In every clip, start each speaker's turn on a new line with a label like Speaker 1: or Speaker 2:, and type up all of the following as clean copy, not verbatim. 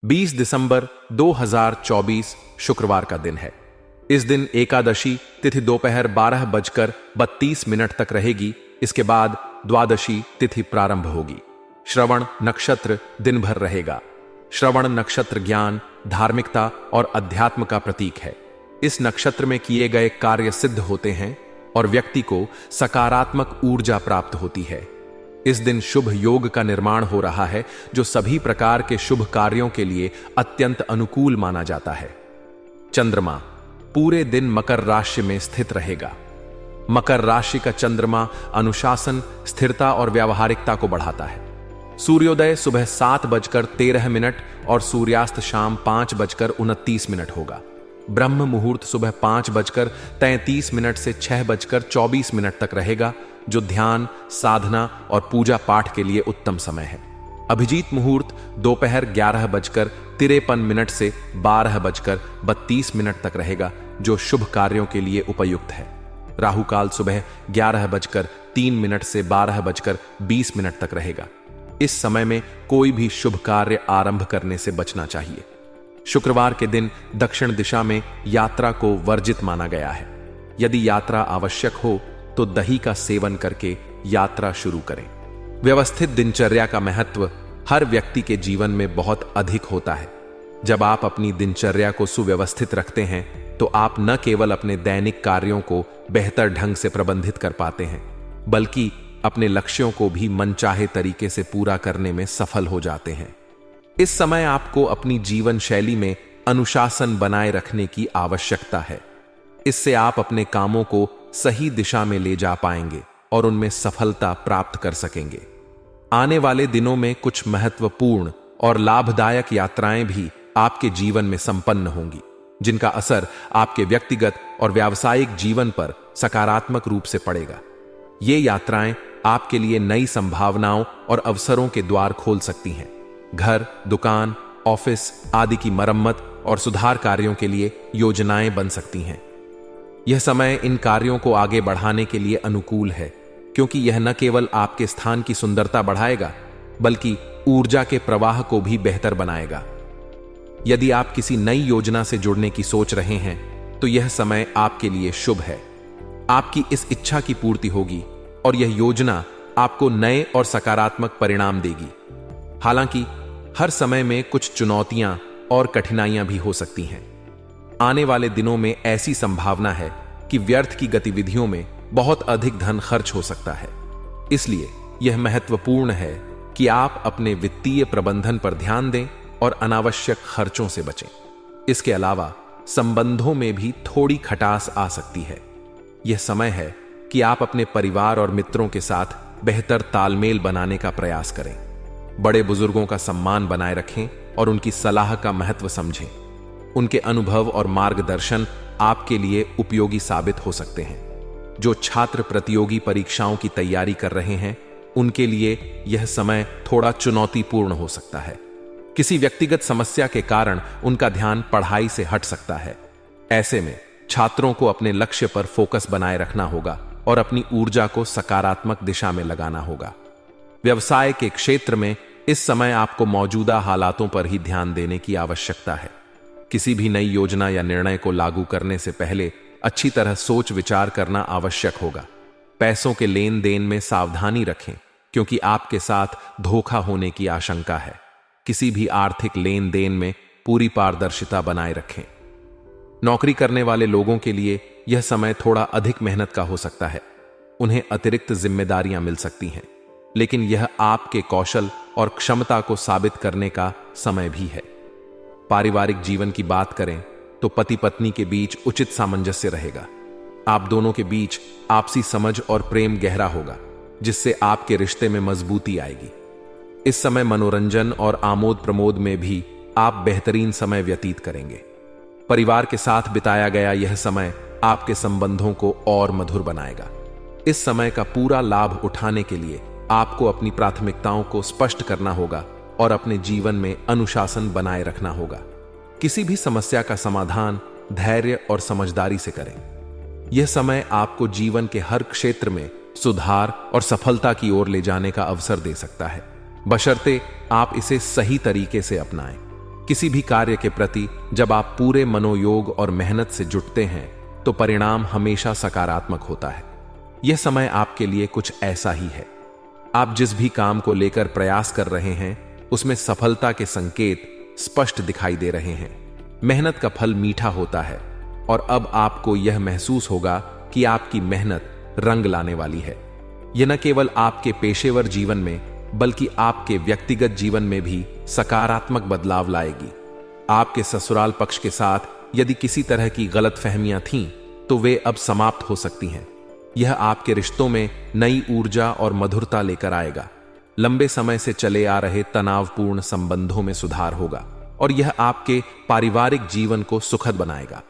Speaker 1: 20 दिसंबर 2024 शुक्रवार का दिन है। इस दिन एकादशी तिथि दोपहर 12:32 तक रहेगी। इसके बाद द्वादशी तिथि प्रारंभ होगी। श्रवण नक्षत्र दिन भर रहेगा। श्रवण नक्षत्र ज्ञान, धार्मिकता और अध्यात्म का प्रतीक है। इस नक्षत्र में किए गए कार्य सिद्ध होते हैं और व्यक्ति को सकारात्मक ऊर्जा प्राप्त होती है। इस दिन शुभ योग का निर्माण हो रहा है, जो सभी प्रकार के शुभ कार्यों के लिए अत्यंत अनुकूल माना जाता है। चंद्रमा पूरे दिन मकर राशि में स्थित रहेगा। मकर राशि का चंद्रमा अनुशासन, स्थिरता और व्यावहारिकता को बढ़ाता है। सूर्योदय सुबह 7:13 और सूर्यास्त शाम 5:29 होगा। ब्रह्म मुहूर्त सुबह 5:33 से 6:24 तक रहेगा, जो ध्यान, साधना और पूजा पाठ के लिए उत्तम समय है। अभिजीत मुहूर्त दोपहर 11:53 से 12:32 तक रहेगा, जो शुभ कार्यों के लिए उपयुक्त है। राहु काल सुबह 11:03 से 12:20 तक रहेगा। इस समय में कोई भी शुभ कार्य आरंभ करने से बचना चाहिए। शुक्रवार के दिन दक्षिण दिशा में यात्रा को वर्जित माना गया है। यदि यात्रा आवश्यक हो तो दही का सेवन करके यात्रा शुरू करें। व्यवस्थित दिनचर्या का महत्व हर व्यक्ति के जीवन में बहुत अधिक होता है। जब आप अपनी दिनचर्या को सुव्यवस्थित रखते हैं तो आप न केवल अपने दैनिक कार्यों को बेहतर ढंग से प्रबंधित कर पाते हैं, बल्कि अपने लक्ष्यों को भी मनचाहे तरीके से पूरा करने में सफल हो जाते हैं। इस समय आपको अपनी जीवन शैली में अनुशासन बनाए रखने की आवश्यकता है। इससे आप अपने कामों को सही दिशा में ले जा पाएंगे और उनमें सफलता प्राप्त कर सकेंगे। आने वाले दिनों में कुछ महत्वपूर्ण और लाभदायक यात्राएं भी आपके जीवन में संपन्न होंगी, जिनका असर आपके व्यक्तिगत और व्यावसायिक जीवन पर सकारात्मक रूप से पड़ेगा। ये यात्राएं आपके लिए नई संभावनाओं और अवसरों के द्वार खोल सकती हैं। घर, दुकान, ऑफिस आदि की मरम्मत और सुधार कार्यों के लिए योजनाएं बन सकती हैं। यह समय इन कार्यों को आगे बढ़ाने के लिए अनुकूल है, क्योंकि यह न केवल आपके स्थान की सुंदरता बढ़ाएगा, बल्कि ऊर्जा के प्रवाह को भी बेहतर बनाएगा। यदि आप किसी नई योजना से जुड़ने की सोच रहे हैं तो यह समय आपके लिए शुभ है। आपकी इस इच्छा की पूर्ति होगी और यह योजना आपको नए और सकारात्मक परिणाम देगी। हालांकि हर समय में कुछ चुनौतियां और कठिनाइयां भी हो सकती हैं। आने वाले दिनों में ऐसी संभावना है कि व्यर्थ की गतिविधियों में बहुत अधिक धन खर्च हो सकता है। इसलिए यह महत्वपूर्ण है कि आप अपने वित्तीय प्रबंधन पर ध्यान दें और अनावश्यक खर्चों से बचें। इसके अलावा संबंधों में भी थोड़ी खटास आ सकती है। यह समय है कि आप अपने परिवार और मित्रों के साथ बेहतर तालमेल बनाने का प्रयास करें। बड़े बुजुर्गों का सम्मान बनाए रखें और उनकी सलाह का महत्व समझें। उनके अनुभव और मार्गदर्शन आपके लिए उपयोगी साबित हो सकते हैं। जो छात्र प्रतियोगी परीक्षाओं की तैयारी कर रहे हैं, उनके लिए यह समय थोड़ा चुनौतीपूर्ण हो सकता है। किसी व्यक्तिगत समस्या के कारण उनका ध्यान पढ़ाई से हट सकता है। ऐसे में छात्रों को अपने लक्ष्य पर फोकस बनाए रखना होगा और अपनी ऊर्जा को सकारात्मक दिशा में लगाना होगा। व्यवसाय के क्षेत्र में इस समय आपको मौजूदा हालातों पर ही ध्यान देने की आवश्यकता है। किसी भी नई योजना या निर्णय को लागू करने से पहले अच्छी तरह सोच विचार करना आवश्यक होगा। पैसों के लेन देन में सावधानी रखें, क्योंकि आपके साथ धोखा होने की आशंका है। किसी भी आर्थिक लेन देन में पूरी पारदर्शिता बनाए रखें। नौकरी करने वाले लोगों के लिए यह समय थोड़ा अधिक मेहनत का हो सकता है। उन्हें अतिरिक्त जिम्मेदारियां मिल सकती हैं, लेकिन यह आपके कौशल और क्षमता को साबित करने का समय भी है। पारिवारिक जीवन की बात करें तो पति पत्नी के बीच उचित सामंजस्य रहेगा। आप दोनों के बीच आपसी समझ और प्रेम गहरा होगा, जिससे आपके रिश्ते में मजबूती आएगी। इस समय मनोरंजन और आमोद प्रमोद में भी आप बेहतरीन समय व्यतीत करेंगे। परिवार के साथ बिताया गया यह समय आपके संबंधों को और मधुर बनाएगा। इस समय का पूरा लाभ उठाने के लिए आपको अपनी प्राथमिकताओं को स्पष्ट करना होगा और अपने जीवन में अनुशासन बनाए रखना होगा। किसी भी समस्या का समाधान धैर्य और समझदारी से करें। यह समय आपको जीवन के हर क्षेत्र में सुधार और सफलता की ओर ले जाने का अवसर दे सकता है, बशर्ते आप इसे सही तरीके से अपनाएं। किसी भी कार्य के प्रति जब आप पूरे मनोयोग और मेहनत से जुटते हैं तो परिणाम हमेशा सकारात्मक होता है। यह समय आपके लिए कुछ ऐसा ही है। आप जिस भी काम को लेकर प्रयास कर रहे हैं उसमें सफलता के संकेत स्पष्ट दिखाई दे रहे हैं। मेहनत का फल मीठा होता है और अब आपको यह महसूस होगा कि आपकी मेहनत रंग लाने वाली है। यह न केवल आपके पेशेवर जीवन में बल्कि आपके व्यक्तिगत जीवन में भी सकारात्मक बदलाव लाएगी। आपके ससुराल पक्ष के साथ यदि किसी तरह की गलतफहमियां थीं तो वे अब समाप्त हो सकती हैं। यह आपके रिश्तों में नई ऊर्जा और मधुरता लेकर आएगा। लंबे समय से चले आ रहे तनावपूर्ण संबंधों में सुधार होगा और यह आपके पारिवारिक जीवन को सुखद बनाएगा।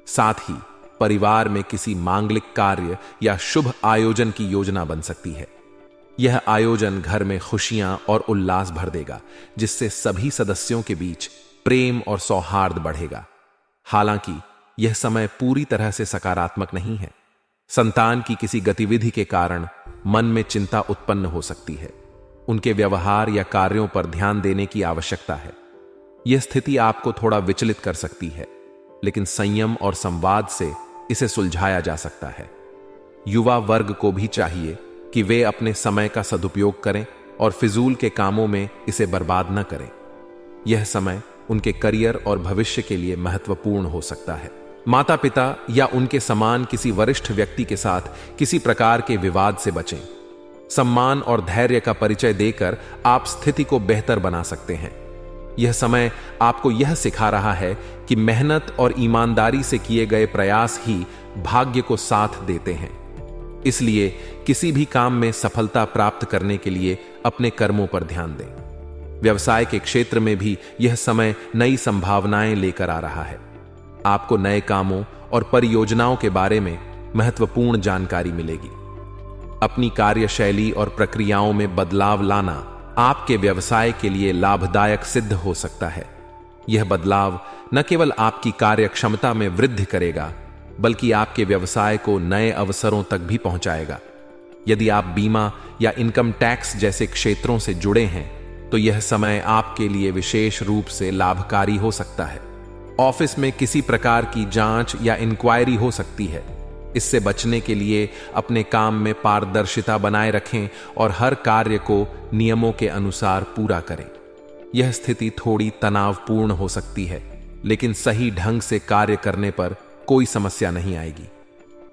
Speaker 1: साथ ही परिवार में किसी मांगलिक कार्य या शुभ आयोजन की योजना बन सकती है। यह आयोजन घर में खुशियां और उल्लास भर देगा, जिससे सभी सदस्यों के बीच प्रेम और सौहार्द बढ़ेगा। हालांकि यह समय पूरी तरह से सकारात्मक नहीं है। संतान की किसी गतिविधि के कारण मन में चिंता उत्पन्न हो सकती है। उनके व्यवहार या कार्यों पर ध्यान देने की आवश्यकता है। यह स्थिति आपको थोड़ा विचलित कर सकती है, लेकिन संयम और संवाद से इसे सुलझाया जा सकता है। युवा वर्ग को भी चाहिए कि वे अपने समय का सदुपयोग करें और फिजूल के कामों में इसे बर्बाद न करें। यह समय उनके करियर और भविष्य के लिए महत्वपूर्ण हो सकता है। माता पिता या उनके समान किसी वरिष्ठ व्यक्ति के साथ किसी प्रकार के विवाद से बचें। सम्मान और धैर्य का परिचय देकर आप स्थिति को बेहतर बना सकते हैं। यह समय आपको यह सिखा रहा है कि मेहनत और ईमानदारी से किए गए प्रयास ही भाग्य को साथ देते हैं। इसलिए किसी भी काम में सफलता प्राप्त करने के लिए अपने कर्मों पर ध्यान दें। व्यवसाय के क्षेत्र में भी यह समय नई संभावनाएं लेकर आ रहा है। आपको नए कामों और परियोजनाओं के बारे में महत्वपूर्ण जानकारी मिलेगी। अपनी कार्यशैली और प्रक्रियाओं में बदलाव लाना आपके व्यवसाय के लिए लाभदायक सिद्ध हो सकता है। यह बदलाव न केवल आपकी कार्यक्षमता में वृद्धि करेगा, बल्कि आपके व्यवसाय को नए अवसरों तक भी पहुंचाएगा। यदि आप बीमा या इनकम टैक्स जैसे क्षेत्रों से जुड़े हैं तो यह समय आपके लिए विशेष रूप से लाभकारी हो सकता है। ऑफिस में किसी प्रकार की जांच या इंक्वायरी हो सकती है। इससे बचने के लिए अपने काम में पारदर्शिता बनाए रखें और हर कार्य को नियमों के अनुसार पूरा करें। यह स्थिति थोड़ी तनावपूर्ण हो सकती है, लेकिन सही ढंग से कार्य करने पर कोई समस्या नहीं आएगी।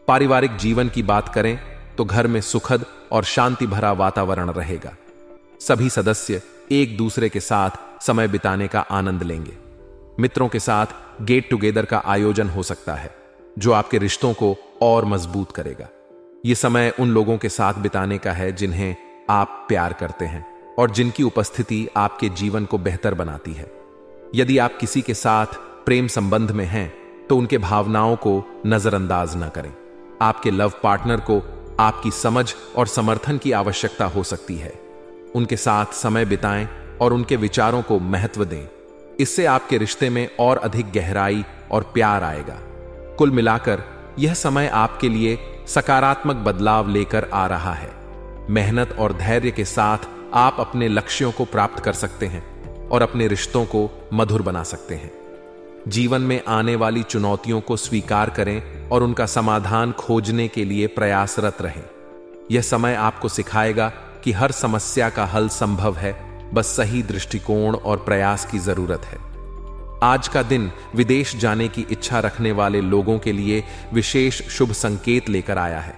Speaker 1: पारिवारिक जीवन की बात करें तो घर में सुखद और शांति भरा वातावरण रहेगा। सभी सदस्य एक दूसरे के साथ समय बिताने का आनंद लेंगे। मित्रों के साथ गेट टुगेदर का आयोजन हो सकता है, जो आपके रिश्तों को और मजबूत करेगा। यह समय उन लोगों के साथ बिताने का है जिन्हें आप प्यार करते हैं और जिनकी उपस्थिति आपके जीवन को बेहतर बनाती है। यदि आप किसी के साथ प्रेम संबंध में हैं तो उनके भावनाओं को नजरअंदाज न करें। आपके लव पार्टनर को आपकी समझ और समर्थन की आवश्यकता हो सकती है। उनके साथ समय बिताएं और उनके विचारों को महत्व दें। इससे आपके रिश्ते में और अधिक गहराई और प्यार आएगा। कुल मिलाकर यह समय आपके लिए सकारात्मक बदलाव लेकर आ रहा है। मेहनत और धैर्य के साथ आप अपने लक्ष्यों को प्राप्त कर सकते हैं और अपने रिश्तों को मधुर बना सकते हैं। जीवन में आने वाली चुनौतियों को स्वीकार करें और उनका समाधान खोजने के लिए प्रयासरत रहें। यह समय आपको सिखाएगा कि हर समस्या का हल संभव है, बस सही दृष्टिकोण और प्रयास की जरूरत है। आज का दिन विदेश जाने की इच्छा रखने वाले लोगों के लिए विशेष शुभ संकेत लेकर आया है।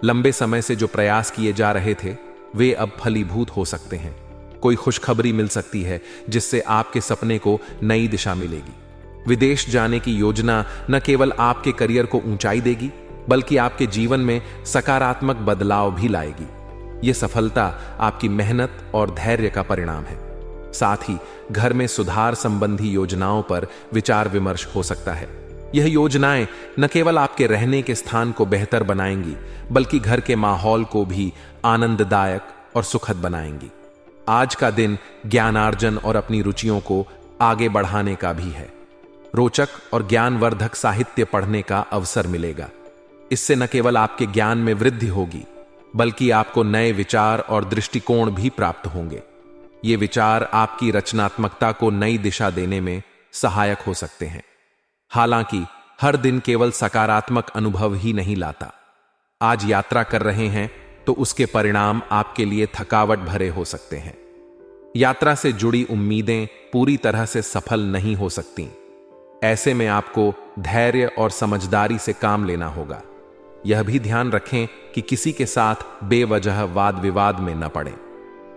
Speaker 1: लंबे समय से जो प्रयास किए जा रहे थे वे अब फलीभूत हो सकते हैं। कोई खुशखबरी मिल सकती है जिससे आपके सपने को नई दिशा मिलेगी। विदेश जाने की योजना न केवल आपके करियर को ऊंचाई देगी, बल्कि आपके जीवन में सकारात्मक बदलाव भी लाएगी। यह सफलता आपकी मेहनत और धैर्य का परिणाम है। साथ ही घर में सुधार संबंधी योजनाओं पर विचार विमर्श हो सकता है। यह योजनाएं न केवल आपके रहने के स्थान को बेहतर बनाएंगी, बल्कि घर के माहौल को भी आनंददायक और सुखद बनाएंगी। आज का दिन ज्ञानार्जन और अपनी रुचियों को आगे बढ़ाने का भी है। रोचक और ज्ञानवर्धक साहित्य पढ़ने का अवसर मिलेगा। इससे न केवल आपके ज्ञान में वृद्धि होगी, बल्कि आपको नए विचार और दृष्टिकोण भी प्राप्त होंगे। ये विचार आपकी रचनात्मकता को नई दिशा देने में सहायक हो सकते हैं। हालांकि हर दिन केवल सकारात्मक अनुभव ही नहीं लाता। आज यात्रा कर रहे हैं तो उसके परिणाम आपके लिए थकावट भरे हो सकते हैं। यात्रा से जुड़ी उम्मीदें पूरी तरह से सफल नहीं हो सकती। ऐसे में आपको धैर्य और समझदारी से काम लेना होगा। यह भी ध्यान रखें कि किसी के साथ बेवजह वाद विवाद में न पड़ें।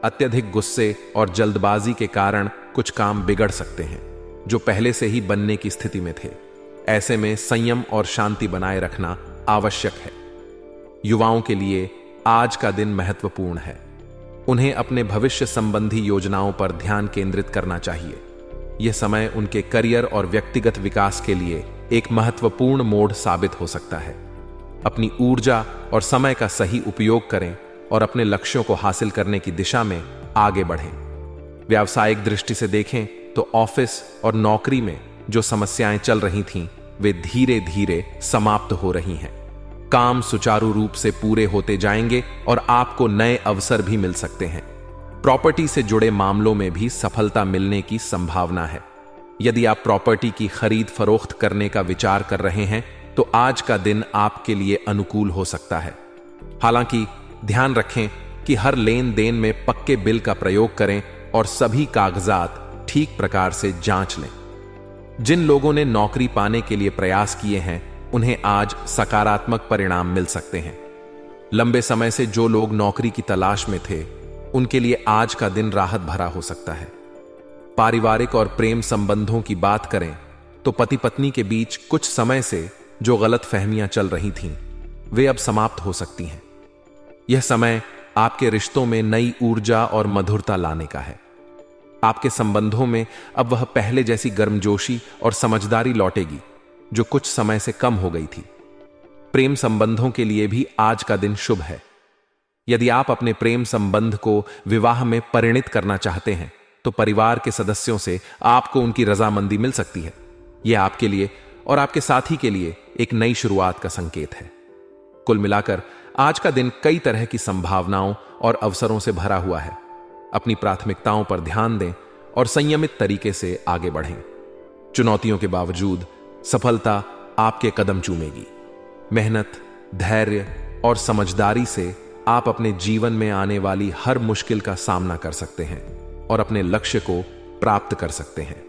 Speaker 1: अत्यधिक गुस्से और जल्दबाजी के कारण कुछ काम बिगड़ सकते हैं जो पहले से ही बनने की स्थिति में थे। ऐसे में संयम और शांति बनाए रखना आवश्यक है। युवाओं के लिए आज का दिन महत्वपूर्ण है। उन्हें अपने भविष्य संबंधी योजनाओं पर ध्यान केंद्रित करना चाहिए। यह समय उनके करियर और व्यक्तिगत विकास के लिए एक महत्वपूर्ण मोड़ साबित हो सकता है। अपनी ऊर्जा और समय का सही उपयोग करें और अपने लक्ष्यों को हासिल करने की दिशा में आगे बढ़ें। व्यावसायिक दृष्टि से देखें तो ऑफिस और नौकरी में जो समस्याएं चल रही थीं, वे धीरे धीरे समाप्त हो रही हैं। काम सुचारू रूप से पूरे होते जाएंगे और आपको नए अवसर भी मिल सकते हैं। प्रॉपर्टी से जुड़े मामलों में भी सफलता मिलने की संभावना है। यदि आप प्रॉपर्टी की खरीद फरोख्त करने का विचार कर रहे हैं तो आज का दिन आपके लिए अनुकूल हो सकता है। हालांकि ध्यान रखें कि हर लेन देन में पक्के बिल का प्रयोग करें और सभी कागजात ठीक प्रकार से जांच लें। जिन लोगों ने नौकरी पाने के लिए प्रयास किए हैं, उन्हें आज सकारात्मक परिणाम मिल सकते हैं। लंबे समय से जो लोग नौकरी की तलाश में थे, उनके लिए आज का दिन राहत भरा हो सकता है। पारिवारिक और प्रेम संबंधों की बात करें तो पति पत्नी के बीच कुछ समय से जो गलत फहमियां चल रही थीं, वे अब समाप्त हो सकती हैं। यह समय आपके रिश्तों में नई ऊर्जा और मधुरता लाने का है। आपके संबंधों में अब वह पहले जैसी गर्मजोशी और समझदारी लौटेगी जो कुछ समय से कम हो गई थी। प्रेम संबंधों के लिए भी आज का दिन शुभ है। यदि आप अपने प्रेम संबंध को विवाह में परिणित करना चाहते हैं तो परिवार के सदस्यों से आपको उनकी रजामंदी मिल सकती है। यह आपके लिए और आपके साथी के लिए एक नई शुरुआत का संकेत है। कुल मिलाकर आज का दिन कई तरह की संभावनाओं और अवसरों से भरा हुआ है। अपनी प्राथमिकताओं पर ध्यान दें और संयमित तरीके से आगे बढ़ें। चुनौतियों के बावजूद सफलता आपके कदम चूमेगी। मेहनत, धैर्य और समझदारी से आप अपने जीवन में आने वाली हर मुश्किल का सामना कर सकते हैं और अपने लक्ष्य को प्राप्त कर सकते हैं।